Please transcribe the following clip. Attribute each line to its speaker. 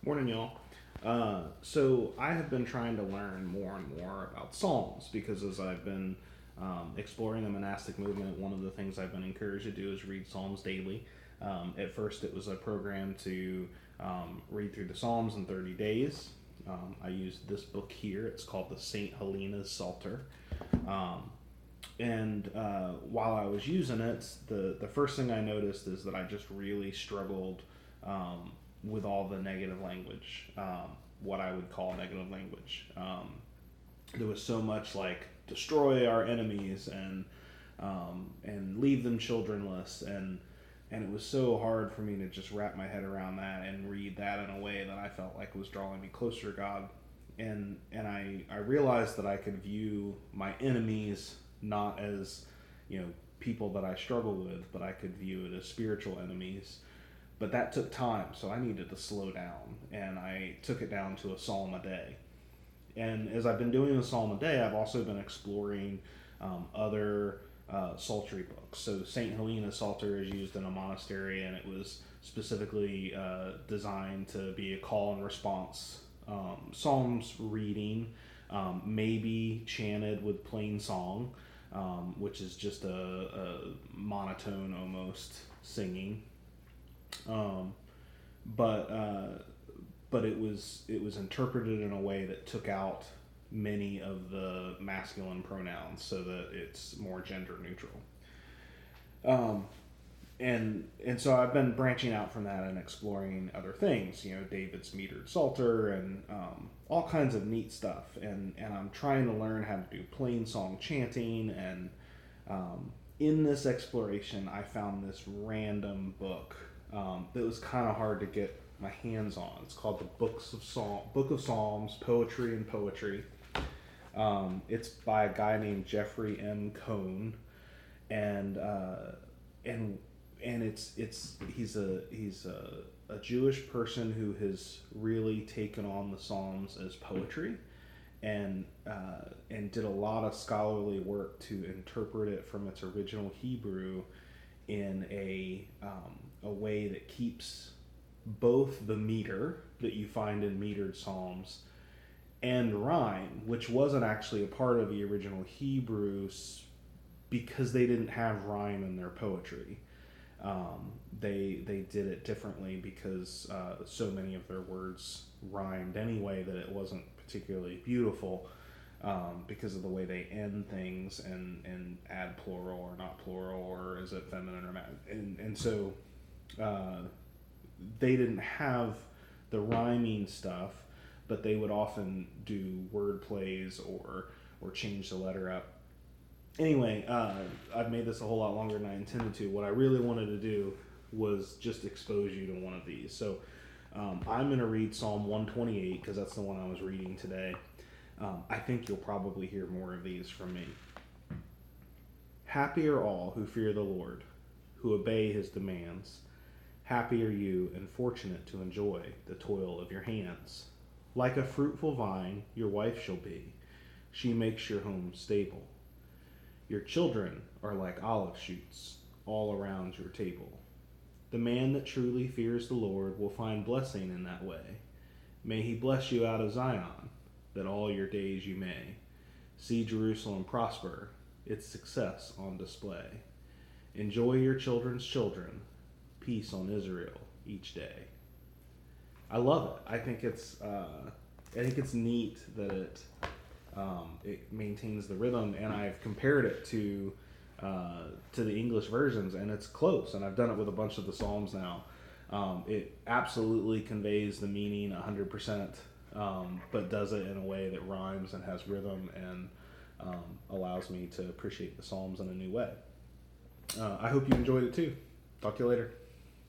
Speaker 1: Morning, y'all. So I have been trying to learn more and more about Psalms because as I've been exploring the monastic movement, one of the things I've been encouraged to do is read Psalms daily. At first, it was a program to read through the Psalms in 30 days. I used this book here. It's called the St. Helena's Psalter. Um, and while I was using it, the first thing I noticed is that I just really struggled with all the negative language, what I would call negative language. There was so much like destroy our enemies and leave them childrenless, and it was so hard for me to just wrap my head around that and read that in a way that I felt like was drawing me closer to God. And I realized that I could view my enemies not as, people that I struggle with, but I could view it as spiritual enemies. But that took time, so I needed to slow down, and I took it down to a psalm a day. And as I've been doing the psalm a day, I've also been exploring other psaltery books. So St. Helena's Psalter is used in a monastery, and it was specifically designed to be a call and response psalms reading, maybe chanted with plain song, which is just a monotone almost singing. Um, but but it was interpreted in a way that took out many of the masculine pronouns so that it's more gender neutral. Um, and so I've been branching out from that and exploring other things, David's metered psalter and all kinds of neat stuff. And I'm trying to learn how to do plain song chanting. And in this exploration, I found this random book that was kind of hard to get my hands on. It's called the Book of Psalms, Poetry and Poetry. It's by a guy named Jeffery M. Cohen, and and he's a Jewish person who has really taken on the Psalms as poetry, and did a lot of scholarly work to interpret it from its original Hebrew in a way that keeps both the meter that you find in metered psalms and rhyme, which wasn't actually a part of the original Hebrew because they didn't have rhyme in their poetry. They did it differently because so many of their words rhymed anyway that it wasn't particularly beautiful, because of the way they end things and add plural or not plural, or is it feminine or masculine, and so they didn't have the rhyming stuff, but they would often do word plays or change the letter up. Anyway, I've made this a whole lot longer than I intended to. What I really wanted to do was just expose you to one of these. So I'm going to read Psalm 128 because that's the one I was reading today. I think you'll probably hear more of these from me. Happy are all who fear the Lord, who obey his demands. Happy are you and fortunate to enjoy the toil of your hands. Like a fruitful vine, your wife shall be. She makes your home stable. Your children are like olive shoots all around your table. The man that truly fears the Lord will find blessing in that way. May he bless you out of Zion, that all your days you may see Jerusalem prosper, its success on display. Enjoy your children's children, peace on Israel each day. I love it. I think it's neat that it maintains the rhythm, and I've compared it to the English versions, and it's close. And I've done it with a bunch of the Psalms now. It absolutely conveys the meaning 100%, but does it in a way that rhymes and has rhythm and allows me to appreciate the Psalms in a new way. I hope you enjoyed it too. Talk to you later.